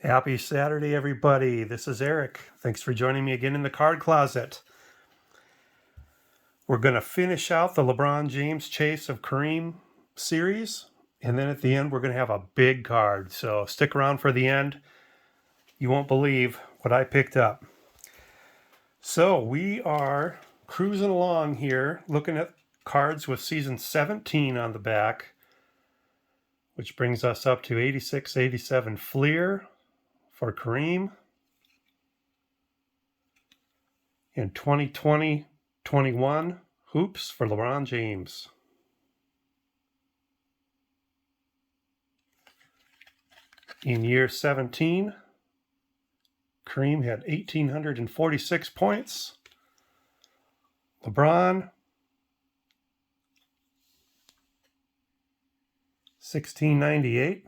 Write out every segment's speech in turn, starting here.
Happy Saturday, everybody. This is Eric. Thanks for joining me again in the card closet. We're going to finish out the LeBron James Chase of Kareem series. And then at the end, we're going to have a big card. So stick around for the end. You won't believe what I picked up. So we are cruising along here, looking at cards with season 17 on the back, which brings us up to 86-87 Fleer for Kareem. And 2020-21 hoops for LeBron James. In year 17, Kareem had 1,846 points. LeBron, 1,698.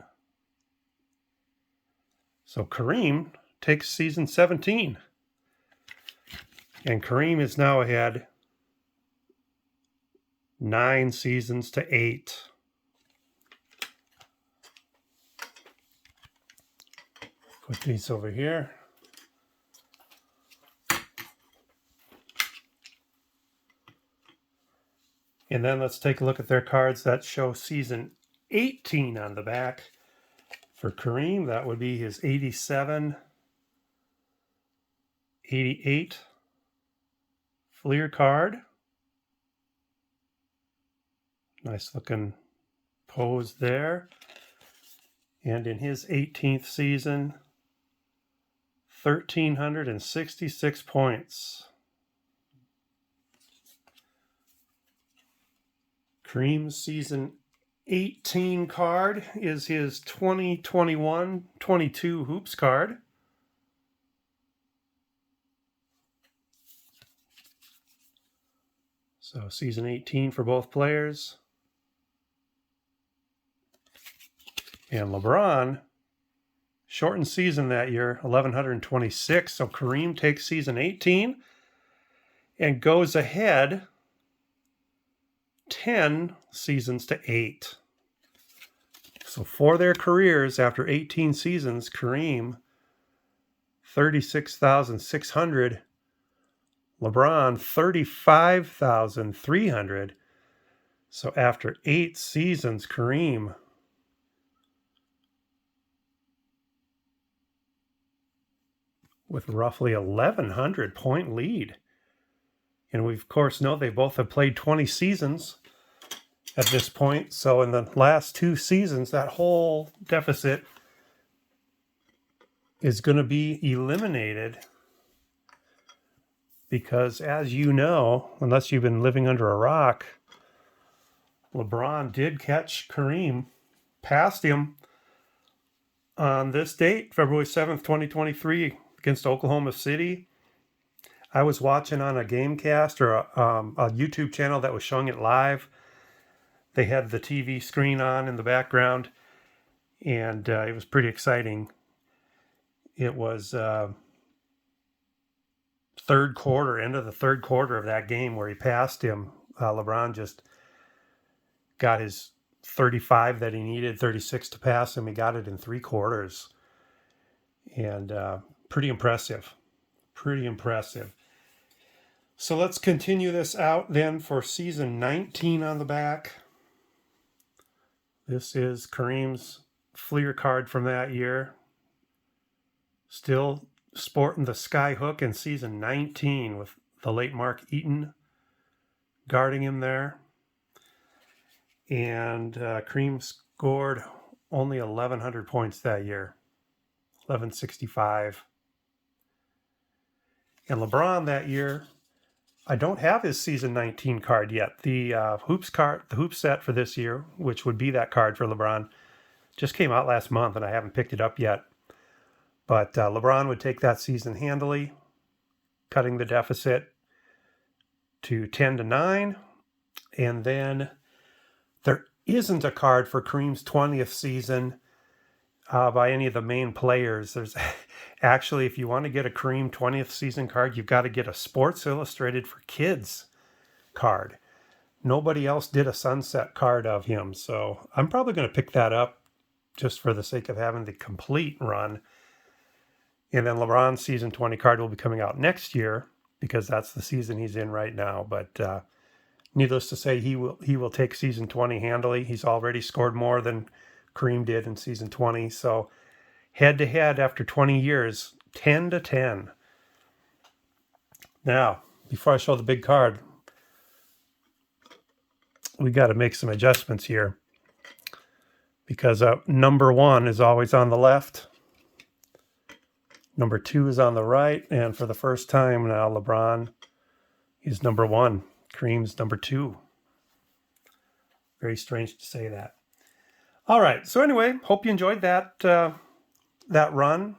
So Kareem takes season 17. And Kareem is now ahead 9 seasons to 8. Put these over here. And then let's take a look at their cards that show season 18 on the back. For Kareem, that would be his 87, 88 Fleer card. Nice looking pose there. And in his 18th season, 1,366 points. Kareem's season 18 card is his 2021-22 hoops card. So season 18 for both players. And LeBron, shortened season that year, 1,126. So Kareem takes season 18 and goes ahead 10 seasons to 8. So for their careers, after 18 seasons, Kareem, 36,600. LeBron, 35,300. So after 8 seasons, Kareem with roughly 1,100 point lead. And we, of course, know they both have played 20 seasons at this point. So in the last 2 seasons, that whole deficit is going to be eliminated. Because as you know, unless you've been living under a rock, LeBron did catch Kareem, passed him on this date, February 7th, 2023, against Oklahoma City. I was watching on a Gamecast or a YouTube channel that was showing it live. They had the TV screen on in the background, and it was pretty exciting. It was third quarter, end of the third quarter of that game where he passed him. LeBron just got his 35 that he needed, 36 to pass him. He got it in 3 quarters. And pretty impressive. Pretty impressive. So let's continue this out then for season 19 on the back. This is Kareem's Fleer card from that year. Still sporting the sky hook in season 19 with the late Mark Eaton guarding him there. And Kareem scored only 1,100 points that year, 1,165. And LeBron that year, I don't have his season 19 card yet. The hoops set for this year, which would be that card for LeBron, just came out last month, and I haven't picked it up yet. But LeBron would take that season handily, cutting the deficit to 10-9. And then there isn't a card for Kareem's 20th season by any of the main players. There's actually, if you want to get a Kareem 20th season card, you've got to get a Sports Illustrated for Kids card. Nobody else did a sunset card of him. So I'm probably going to pick that up just for the sake of having the complete run. And then LeBron's season 20 card will be coming out next year because that's the season he's in right now. But needless to say, he will take season 20 handily. He's already scored more than Kareem did in season 20. So head to head after 20 years, 10-10. Now, before I show the big card, we got to make some adjustments here because number 1 is always on the left. Number 2 is on the right. And for the first time now, LeBron is number 1. Kareem's number 2. Very strange to say that. All right. So anyway, hope you enjoyed that run,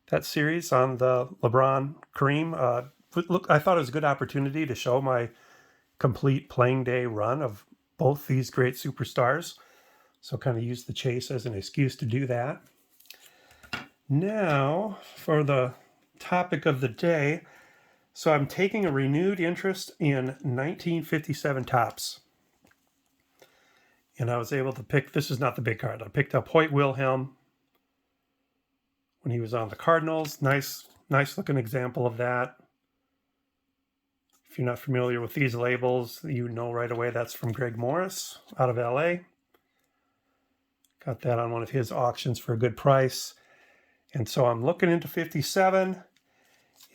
that series on the LeBron Kareem. Look, I thought it was a good opportunity to show my complete playing day run of both these great superstars. So kind of use the chase as an excuse to do that. Now for the topic of the day. So I'm taking a renewed interest in 1957 tops. And I was able to pick, this is not the big card. I picked up Hoyt Wilhelm when he was on the Cardinals. Nice looking example of that. If you're not familiar with these labels, you know right away that's from Greg Morris out of LA. Got that on one of his auctions for a good price. And so I'm looking into 57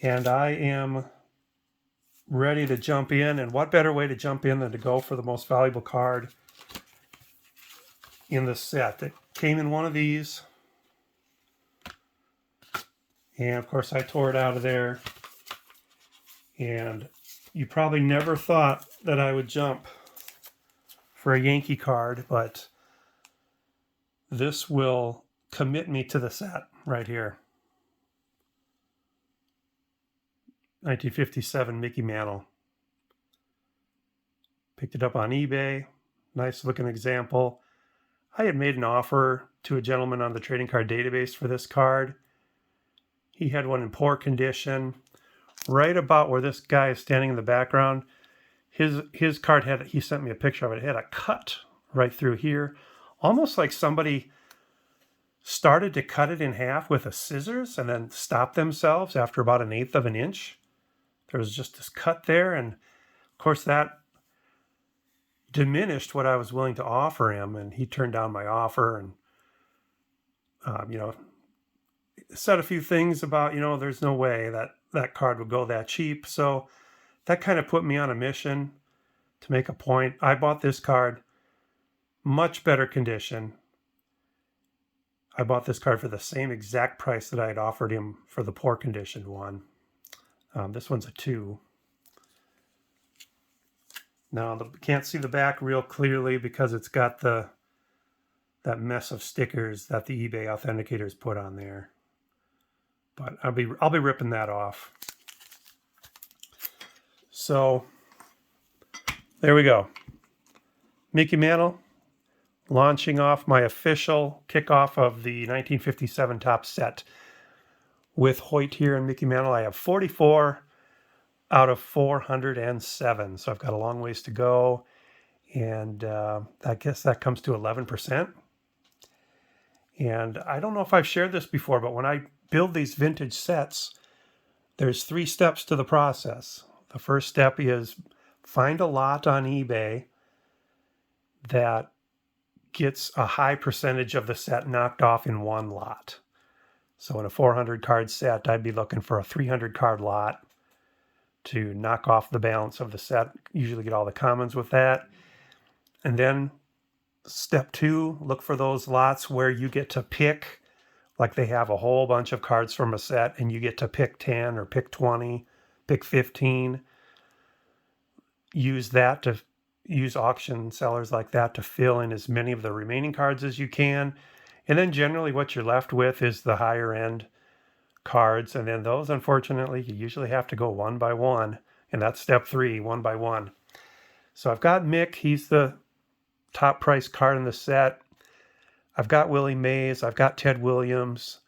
and I am ready to jump in. And what better way to jump in than to go for the most valuable card in the set. It came in one of these. And of course I tore it out of there. And you probably never thought that I would jump for a Yankee card, but this will commit me to the set right here. 1957 Mickey Mantle. Picked it up on eBay. Nice looking example. I had made an offer to a gentleman on the trading card database for this card. He had one in poor condition. Right about where this guy is standing in the background, his card had, he sent me a picture of it. It had a cut right through here. Almost like somebody started to cut it in half with a scissors and then stopped themselves after about 1/8 of an inch. There was just this cut there. And of course that diminished what I was willing to offer him. And he turned down my offer and, said a few things about, there's no way that card would go that cheap. So that kind of put me on a mission to make a point. I bought this card, much better condition. I bought this card for the same exact price that I had offered him for the poor condition one. This one's a 2. Now, can't see the back real clearly because it's got that mess of stickers that the eBay authenticators put on there. But I'll be ripping that off. So there we go. Mickey Mantle launching off my official kickoff of the 1957 top set with Hoyt here and Mickey Mantle. I have 44 out of 407. So I've got a long ways to go. And I guess that comes to 11%. And I don't know if I've shared this before, but when I build these vintage sets, there's 3 steps to the process. The first step is find a lot on eBay that gets a high percentage of the set knocked off in one lot. So in a 400 card set, I'd be looking for a 300 card lot to knock off the balance of the set. Usually get all the commons with that. And then step 2, look for those lots where you get to pick, like they have a whole bunch of cards from a set and you get to pick 10 or pick 20, pick 15. Use auction sellers like that to fill in as many of the remaining cards as you can. And then generally what you're left with is the higher end cards. And then those, unfortunately, you usually have to go one by one. And that's step 3, one by one. So I've got Mick. He's the top price card in the set. I've got Willie Mays. I've got Ted Williams.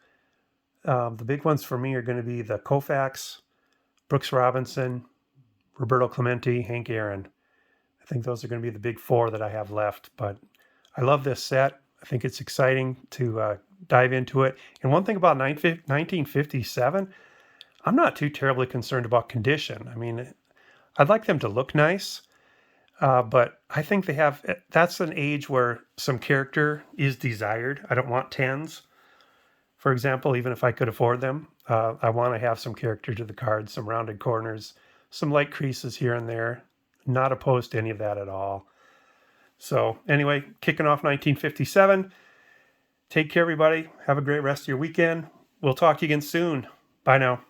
The big ones for me are going to be the Koufax, Brooks Robinson, Roberto Clemente, Hank Aaron. I think those are going to be the big 4 that I have left. But I love this set. I think it's exciting to dive into it. And one thing about 1957, I'm not too terribly concerned about condition. I mean, I'd like them to look nice, but I think that's an age where some character is desired. I don't want 10s, for example, even if I could afford them. I want to have some character to the card, some rounded corners, some light creases here and there. Not opposed to any of that at all. So anyway, kicking off 1957. Take care, everybody. Have a great rest of your weekend. We'll talk to you again soon. Bye now.